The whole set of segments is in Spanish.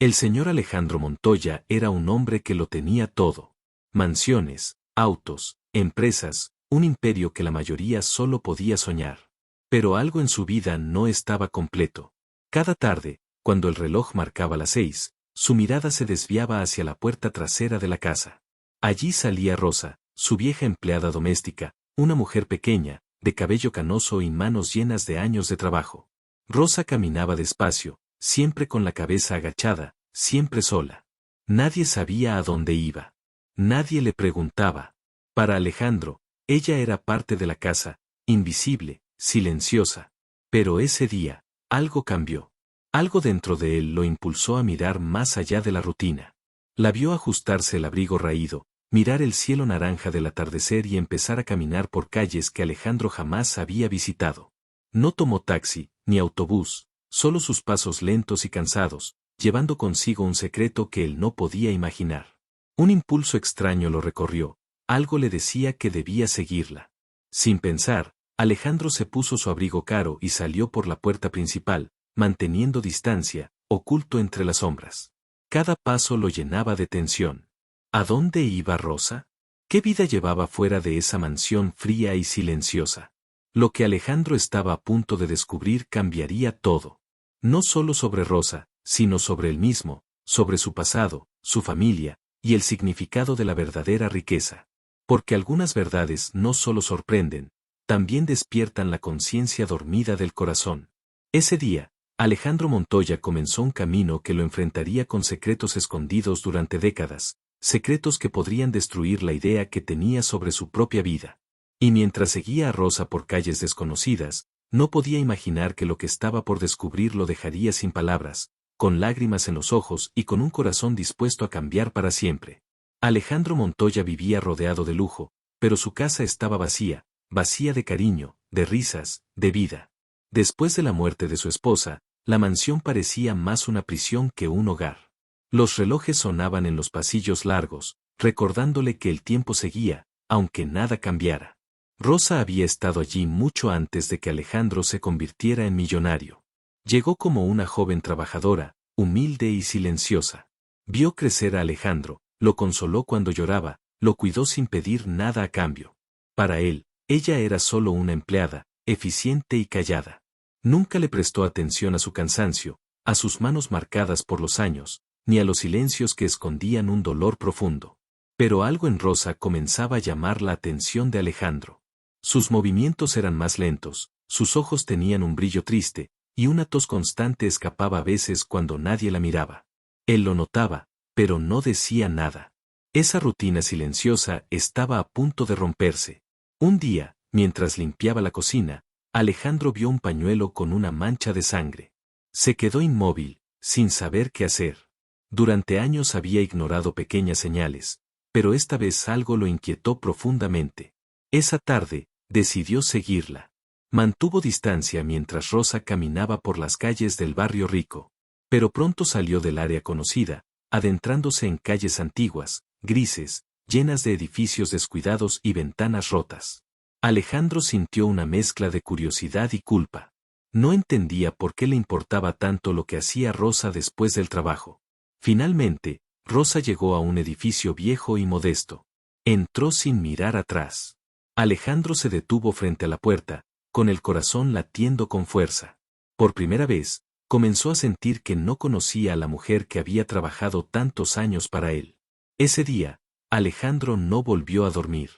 El señor Alejandro Montoya era un hombre que lo tenía todo. Mansiones, autos, empresas, un imperio que la mayoría solo podía soñar. Pero algo en su vida no estaba completo. Cada tarde, cuando el reloj marcaba las 6, su mirada se desviaba hacia la puerta trasera de la casa. Allí salía Rosa, su vieja empleada doméstica, una mujer pequeña, de cabello canoso y manos llenas de años de trabajo. Rosa caminaba despacio, siempre con la cabeza agachada, siempre sola. Nadie sabía a dónde iba. Nadie le preguntaba. Para Alejandro, ella era parte de la casa, invisible, silenciosa. Pero ese día, algo cambió. Algo dentro de él lo impulsó a mirar más allá de la rutina. La vio ajustarse el abrigo raído, mirar el cielo naranja del atardecer y empezar a caminar por calles que Alejandro jamás había visitado. No tomó taxi, ni autobús, solo sus pasos lentos y cansados, llevando consigo un secreto que él no podía imaginar. Un impulso extraño lo recorrió, algo le decía que debía seguirla. Sin pensar, Alejandro se puso su abrigo caro y salió por la puerta principal, manteniendo distancia, oculto entre las sombras. Cada paso lo llenaba de tensión. ¿A dónde iba Rosa? ¿Qué vida llevaba fuera de esa mansión fría y silenciosa? Lo que Alejandro estaba a punto de descubrir cambiaría todo. No solo sobre Rosa, sino sobre él mismo, sobre su pasado, su familia, y el significado de la verdadera riqueza. Porque algunas verdades no solo sorprenden, también despiertan la conciencia dormida del corazón. Ese día, Alejandro Montoya comenzó un camino que lo enfrentaría con secretos escondidos durante décadas, secretos que podrían destruir la idea que tenía sobre su propia vida. Y mientras seguía a Rosa por calles desconocidas, no podía imaginar que lo que estaba por descubrir lo dejaría sin palabras, con lágrimas en los ojos y con un corazón dispuesto a cambiar para siempre. Alejandro Montoya vivía rodeado de lujo, pero su casa estaba vacía, vacía de cariño, de risas, de vida. Después de la muerte de su esposa, la mansión parecía más una prisión que un hogar. Los relojes sonaban en los pasillos largos, recordándole que el tiempo seguía, aunque nada cambiara. Rosa había estado allí mucho antes de que Alejandro se convirtiera en millonario. Llegó como una joven trabajadora, humilde y silenciosa. Vio crecer a Alejandro, lo consoló cuando lloraba, lo cuidó sin pedir nada a cambio. Para él, ella era solo una empleada, eficiente y callada. Nunca le prestó atención a su cansancio, a sus manos marcadas por los años, ni a los silencios que escondían un dolor profundo. Pero algo en Rosa comenzaba a llamar la atención de Alejandro. Sus movimientos eran más lentos, sus ojos tenían un brillo triste, y una tos constante escapaba a veces cuando nadie la miraba. Él lo notaba, pero no decía nada. Esa rutina silenciosa estaba a punto de romperse. Un día, mientras limpiaba la cocina, Alejandro vio un pañuelo con una mancha de sangre. Se quedó inmóvil, sin saber qué hacer. Durante años había ignorado pequeñas señales, pero esta vez algo lo inquietó profundamente. Esa tarde, decidió seguirla. Mantuvo distancia mientras Rosa caminaba por las calles del barrio rico. Pero pronto salió del área conocida, adentrándose en calles antiguas, grises, llenas de edificios descuidados y ventanas rotas. Alejandro sintió una mezcla de curiosidad y culpa. No entendía por qué le importaba tanto lo que hacía Rosa después del trabajo. Finalmente, Rosa llegó a un edificio viejo y modesto. Entró sin mirar atrás. Alejandro se detuvo frente a la puerta, con el corazón latiendo con fuerza. Por primera vez, comenzó a sentir que no conocía a la mujer que había trabajado tantos años para él. Ese día, Alejandro no volvió a dormir.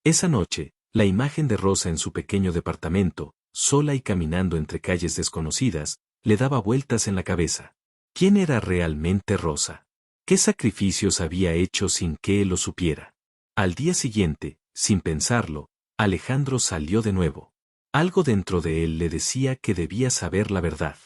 Esa noche, la imagen de Rosa en su pequeño departamento, sola y caminando entre calles desconocidas, le daba vueltas en la cabeza. ¿Quién era realmente Rosa? ¿Qué sacrificios había hecho sin que él lo supiera? Al día siguiente, sin pensarlo, Alejandro salió de nuevo. Algo dentro de él le decía que debía saber la verdad.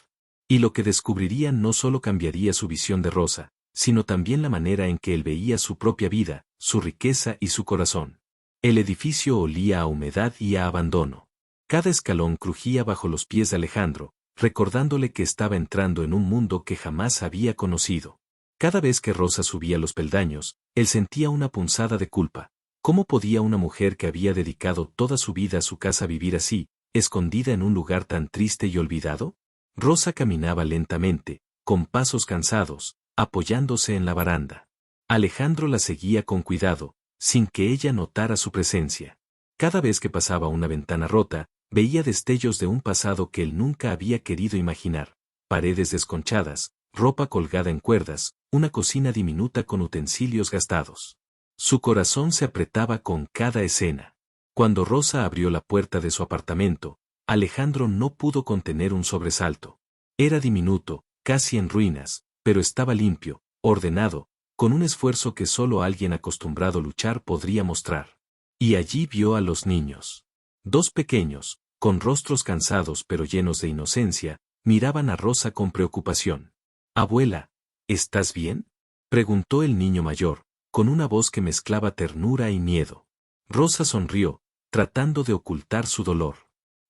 Y lo que descubriría no solo cambiaría su visión de Rosa, sino también la manera en que él veía su propia vida, su riqueza y su corazón. El edificio olía a humedad y a abandono. Cada escalón crujía bajo los pies de Alejandro, recordándole que estaba entrando en un mundo que jamás había conocido. Cada vez que Rosa subía los peldaños, él sentía una punzada de culpa. ¿Cómo podía una mujer que había dedicado toda su vida a su casa vivir así, escondida en un lugar tan triste y olvidado? Rosa caminaba lentamente, con pasos cansados, apoyándose en la baranda. Alejandro la seguía con cuidado, sin que ella notara su presencia. Cada vez que pasaba una ventana rota, veía destellos de un pasado que él nunca había querido imaginar. Paredes desconchadas, ropa colgada en cuerdas, una cocina diminuta con utensilios gastados. Su corazón se apretaba con cada escena. Cuando Rosa abrió la puerta de su apartamento, Alejandro no pudo contener un sobresalto. Era diminuto, casi en ruinas, pero estaba limpio, ordenado, con un esfuerzo que solo alguien acostumbrado a luchar podría mostrar. Y allí vio a los niños. Dos pequeños, con rostros cansados pero llenos de inocencia, miraban a Rosa con preocupación. «Abuela, ¿estás bien?», preguntó el niño mayor, con una voz que mezclaba ternura y miedo. Rosa sonrió, tratando de ocultar su dolor.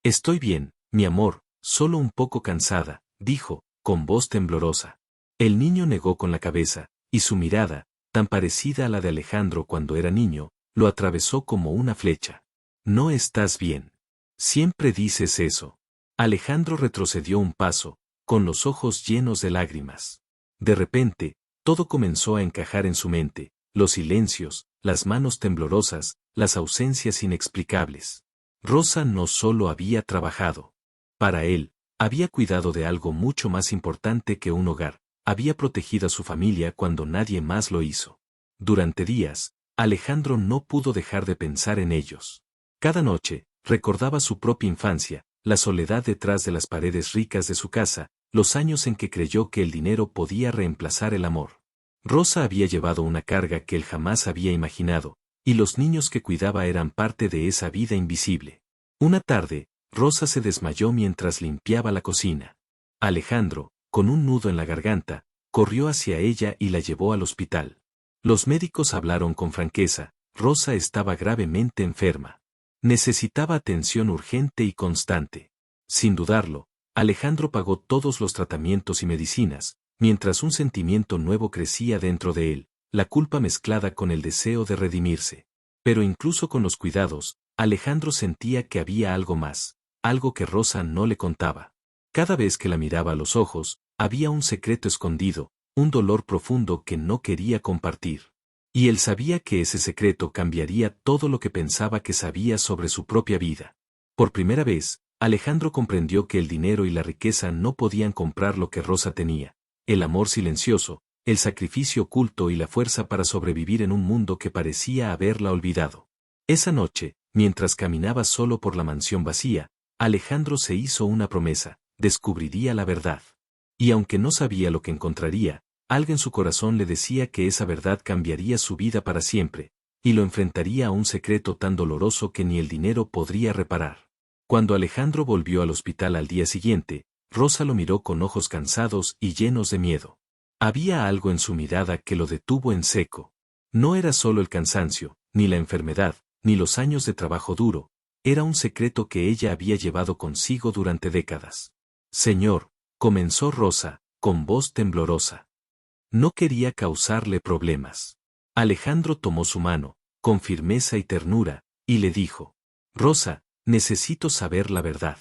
«Estoy bien, mi amor, solo un poco cansada», dijo, con voz temblorosa. El niño negó con la cabeza, y su mirada, tan parecida a la de Alejandro cuando era niño, lo atravesó como una flecha. «No estás bien. Siempre dices eso». Alejandro retrocedió un paso, con los ojos llenos de lágrimas. De repente, todo comenzó a encajar en su mente, los silencios, las manos temblorosas, las ausencias inexplicables. Rosa no solo había trabajado. Para él, había cuidado de algo mucho más importante que un hogar, había protegido a su familia cuando nadie más lo hizo. Durante días, Alejandro no pudo dejar de pensar en ellos. Cada noche, recordaba su propia infancia, la soledad detrás de las paredes ricas de su casa, los años en que creyó que el dinero podía reemplazar el amor. Rosa había llevado una carga que él jamás había imaginado, y los niños que cuidaba eran parte de esa vida invisible. Una tarde, Rosa se desmayó mientras limpiaba la cocina. Alejandro, con un nudo en la garganta, corrió hacia ella y la llevó al hospital. Los médicos hablaron con franqueza, Rosa estaba gravemente enferma. Necesitaba atención urgente y constante. Sin dudarlo, Alejandro pagó todos los tratamientos y medicinas, mientras un sentimiento nuevo crecía dentro de él, la culpa mezclada con el deseo de redimirse. Pero incluso con los cuidados, Alejandro sentía que había algo más, algo que Rosa no le contaba. Cada vez que la miraba a los ojos, había un secreto escondido, un dolor profundo que no quería compartir. Y él sabía que ese secreto cambiaría todo lo que pensaba que sabía sobre su propia vida. Por primera vez, Alejandro comprendió que el dinero y la riqueza no podían comprar lo que Rosa tenía, el amor silencioso, el sacrificio oculto y la fuerza para sobrevivir en un mundo que parecía haberla olvidado. Esa noche, mientras caminaba solo por la mansión vacía, Alejandro se hizo una promesa, descubriría la verdad. Y aunque no sabía lo que encontraría, algo en su corazón le decía que esa verdad cambiaría su vida para siempre, y lo enfrentaría a un secreto tan doloroso que ni el dinero podría reparar. Cuando Alejandro volvió al hospital al día siguiente, Rosa lo miró con ojos cansados y llenos de miedo. Había algo en su mirada que lo detuvo en seco. No era solo el cansancio, ni la enfermedad, ni los años de trabajo duro, era un secreto que ella había llevado consigo durante décadas. «Señor», comenzó Rosa, con voz temblorosa. No quería causarle problemas. Alejandro tomó su mano, con firmeza y ternura, y le dijo: «Rosa, necesito saber la verdad.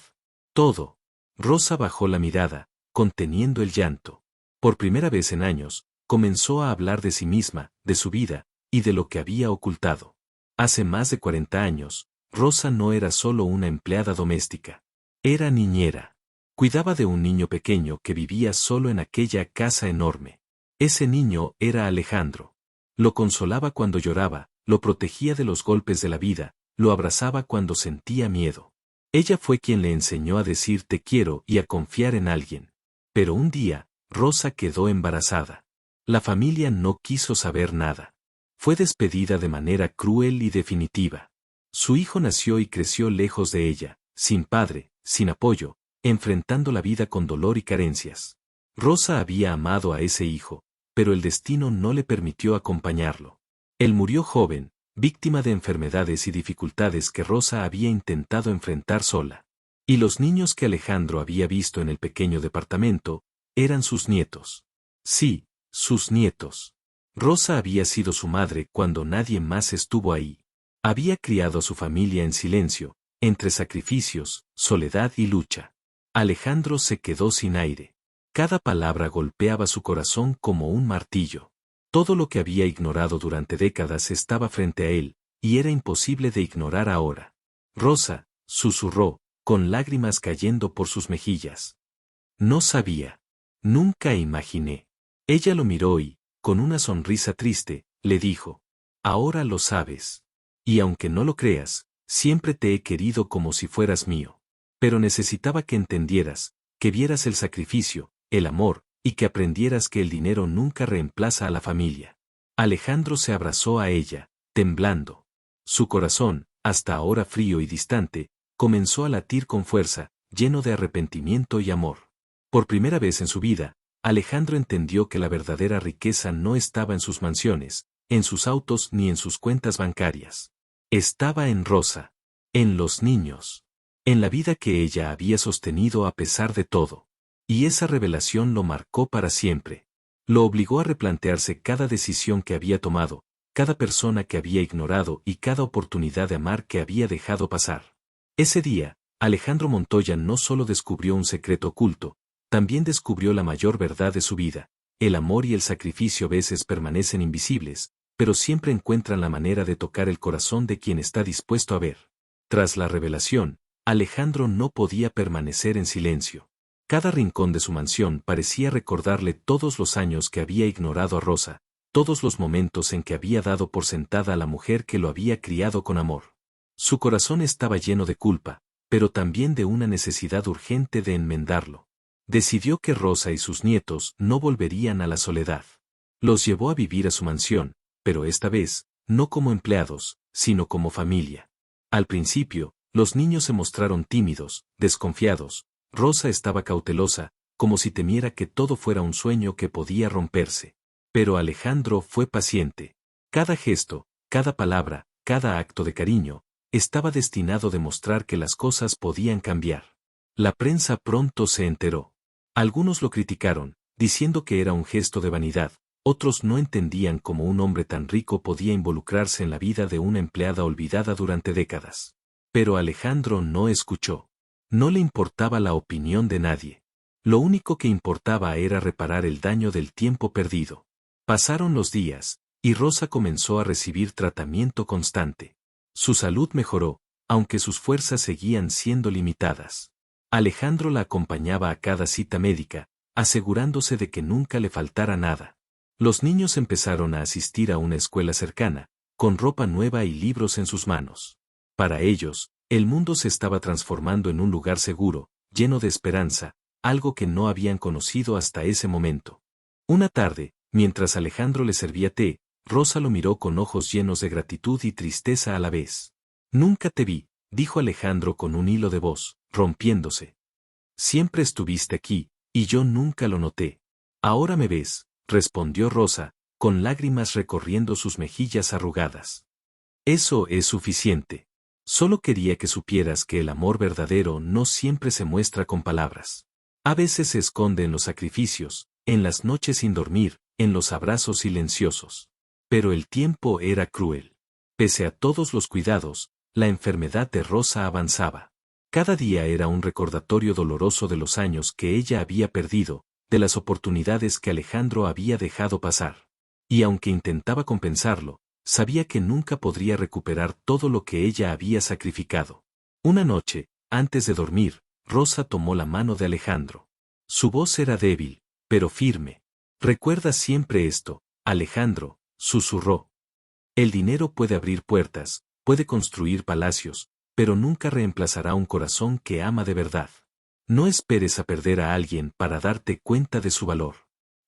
Todo». Rosa bajó la mirada, conteniendo el llanto. Por primera vez en años, comenzó a hablar de sí misma, de su vida, y de lo que había ocultado. Hace más de 40 años, Rosa no era solo una empleada doméstica. Era niñera. Cuidaba de un niño pequeño que vivía solo en aquella casa enorme. Ese niño era Alejandro. Lo consolaba cuando lloraba, lo protegía de los golpes de la vida, lo abrazaba cuando sentía miedo. Ella fue quien le enseñó a decir te quiero y a confiar en alguien. Pero un día, Rosa quedó embarazada. La familia no quiso saber nada. Fue despedida de manera cruel y definitiva. Su hijo nació y creció lejos de ella, sin padre, sin apoyo, enfrentando la vida con dolor y carencias. Rosa había amado a ese hijo, pero el destino no le permitió acompañarlo. Él murió joven, víctima de enfermedades y dificultades que Rosa había intentado enfrentar sola. Y los niños que Alejandro había visto en el pequeño departamento, eran sus nietos. Sí, sus nietos. Rosa había sido su madre cuando nadie más estuvo ahí. Había criado a su familia en silencio, entre sacrificios, soledad y lucha. Alejandro se quedó sin aire. Cada palabra golpeaba su corazón como un martillo. Todo lo que había ignorado durante décadas estaba frente a él, y era imposible de ignorar ahora. Rosa, susurró, con lágrimas cayendo por sus mejillas. No sabía. Nunca imaginé. Ella lo miró y, con una sonrisa triste, le dijo: ahora lo sabes. Y aunque no lo creas, siempre te he querido como si fueras mío. Pero necesitaba que entendieras, que vieras el sacrificio, el amor, y que aprendieras que el dinero nunca reemplaza a la familia. Alejandro se abrazó a ella, temblando. Su corazón, hasta ahora frío y distante, comenzó a latir con fuerza, lleno de arrepentimiento y amor. Por primera vez en su vida, Alejandro entendió que la verdadera riqueza no estaba en sus mansiones, en sus autos ni en sus cuentas bancarias. Estaba en Rosa, en los niños, en la vida que ella había sostenido a pesar de todo. Y esa revelación lo marcó para siempre. Lo obligó a replantearse cada decisión que había tomado, cada persona que había ignorado y cada oportunidad de amar que había dejado pasar. Ese día, Alejandro Montoya no solo descubrió un secreto oculto, también descubrió la mayor verdad de su vida. El amor y el sacrificio a veces permanecen invisibles, pero siempre encuentran la manera de tocar el corazón de quien está dispuesto a ver. Tras la revelación, Alejandro no podía permanecer en silencio. Cada rincón de su mansión parecía recordarle todos los años que había ignorado a Rosa, todos los momentos en que había dado por sentada a la mujer que lo había criado con amor. Su corazón estaba lleno de culpa, pero también de una necesidad urgente de enmendarlo. Decidió que Rosa y sus nietos no volverían a la soledad. Los llevó a vivir a su mansión, pero esta vez, no como empleados, sino como familia. Al principio, los niños se mostraron tímidos, desconfiados. Rosa estaba cautelosa, como si temiera que todo fuera un sueño que podía romperse. Pero Alejandro fue paciente. Cada gesto, cada palabra, cada acto de cariño, estaba destinado a demostrar que las cosas podían cambiar. La prensa pronto se enteró. Algunos lo criticaron, diciendo que era un gesto de vanidad. Otros no entendían cómo un hombre tan rico podía involucrarse en la vida de una empleada olvidada durante décadas. Pero Alejandro no escuchó. No le importaba la opinión de nadie. Lo único que importaba era reparar el daño del tiempo perdido. Pasaron los días, y Rosa comenzó a recibir tratamiento constante. Su salud mejoró, aunque sus fuerzas seguían siendo limitadas. Alejandro la acompañaba a cada cita médica, asegurándose de que nunca le faltara nada. Los niños empezaron a asistir a una escuela cercana, con ropa nueva y libros en sus manos. Para ellos, el mundo se estaba transformando en un lugar seguro, lleno de esperanza, algo que no habían conocido hasta ese momento. Una tarde, mientras Alejandro le servía té, Rosa lo miró con ojos llenos de gratitud y tristeza a la vez. Nunca te vi, dijo Alejandro con un hilo de voz, rompiéndose. Siempre estuviste aquí, y yo nunca lo noté. Ahora me ves, respondió Rosa, con lágrimas recorriendo sus mejillas arrugadas. Eso es suficiente. Solo quería que supieras que el amor verdadero no siempre se muestra con palabras. A veces se esconde en los sacrificios, en las noches sin dormir, en los abrazos silenciosos. Pero el tiempo era cruel. Pese a todos los cuidados, la enfermedad de Rosa avanzaba. Cada día era un recordatorio doloroso de los años que ella había perdido, de las oportunidades que Alejandro había dejado pasar. Y aunque intentaba compensarlo, sabía que nunca podría recuperar todo lo que ella había sacrificado. Una noche, antes de dormir, Rosa tomó la mano de Alejandro. Su voz era débil, pero firme. Recuerda siempre esto, Alejandro, susurró. El dinero puede abrir puertas, puede construir palacios, pero nunca reemplazará un corazón que ama de verdad. No esperes a perder a alguien para darte cuenta de su valor.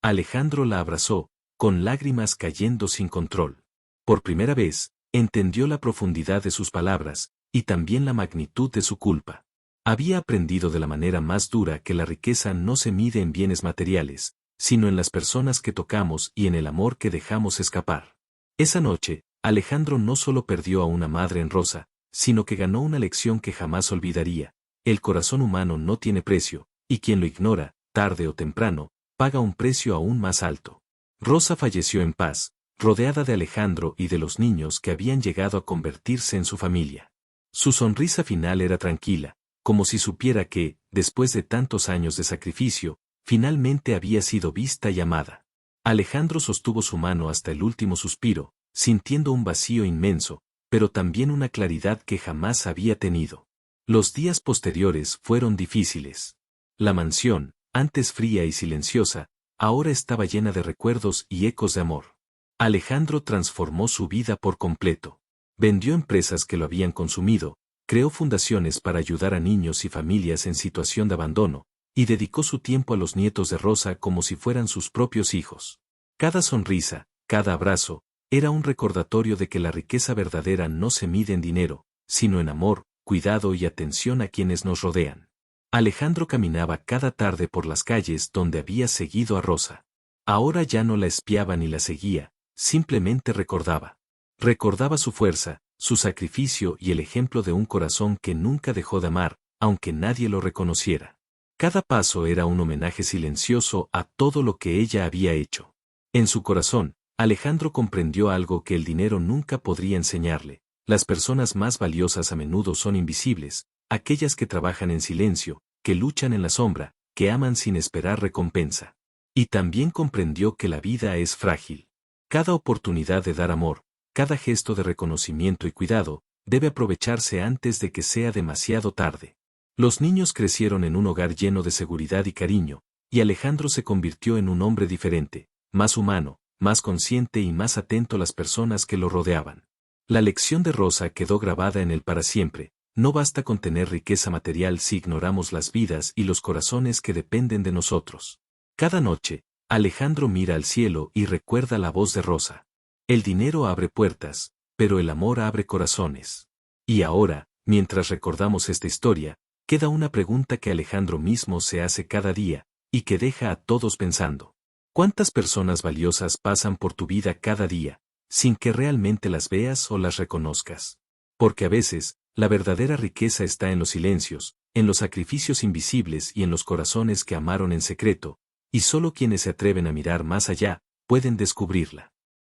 Alejandro la abrazó, con lágrimas cayendo sin control. Por primera vez, entendió la profundidad de sus palabras, y también la magnitud de su culpa. Había aprendido de la manera más dura que la riqueza no se mide en bienes materiales, sino en las personas que tocamos y en el amor que dejamos escapar. Esa noche, Alejandro no solo perdió a una madre en Rosa, sino que ganó una lección que jamás olvidaría. El corazón humano no tiene precio, y quien lo ignora, tarde o temprano, paga un precio aún más alto. Rosa falleció en paz, rodeada de Alejandro y de los niños que habían llegado a convertirse en su familia. Su sonrisa final era tranquila, como si supiera que, después de tantos años de sacrificio, finalmente había sido vista y amada. Alejandro sostuvo su mano hasta el último suspiro, sintiendo un vacío inmenso, pero también una claridad que jamás había tenido. Los días posteriores fueron difíciles. La mansión, antes fría y silenciosa, ahora estaba llena de recuerdos y ecos de amor. Alejandro transformó su vida por completo. Vendió empresas que lo habían consumido, creó fundaciones para ayudar a niños y familias en situación de abandono, y dedicó su tiempo a los nietos de Rosa como si fueran sus propios hijos. Cada sonrisa, cada abrazo, era un recordatorio de que la riqueza verdadera no se mide en dinero, sino en amor, cuidado y atención a quienes nos rodean. Alejandro caminaba cada tarde por las calles donde había seguido a Rosa. Ahora ya no la espiaba ni la seguía, simplemente recordaba. Recordaba su fuerza, su sacrificio y el ejemplo de un corazón que nunca dejó de amar, aunque nadie lo reconociera. Cada paso era un homenaje silencioso a todo lo que ella había hecho. En su corazón, Alejandro comprendió algo que el dinero nunca podría enseñarle. Las personas más valiosas a menudo son invisibles, aquellas que trabajan en silencio, que luchan en la sombra, que aman sin esperar recompensa. Y también comprendió que la vida es frágil. Cada oportunidad de dar amor, cada gesto de reconocimiento y cuidado, debe aprovecharse antes de que sea demasiado tarde. Los niños crecieron en un hogar lleno de seguridad y cariño, y Alejandro se convirtió en un hombre diferente, más humano, más consciente y más atento a las personas que lo rodeaban. La lección de Rosa quedó grabada en él para siempre: no basta con tener riqueza material si ignoramos las vidas y los corazones que dependen de nosotros. Cada noche, Alejandro mira al cielo y recuerda la voz de Rosa. El dinero abre puertas, pero el amor abre corazones. Y ahora, mientras recordamos esta historia, queda una pregunta que Alejandro mismo se hace cada día, y que deja a todos pensando. ¿Cuántas personas valiosas pasan por tu vida cada día, sin que realmente las veas o las reconozcas? Porque a veces, la verdadera riqueza está en los silencios, en los sacrificios invisibles y en los corazones que amaron en secreto, y solo quienes se atreven a mirar más allá, pueden descubrirla.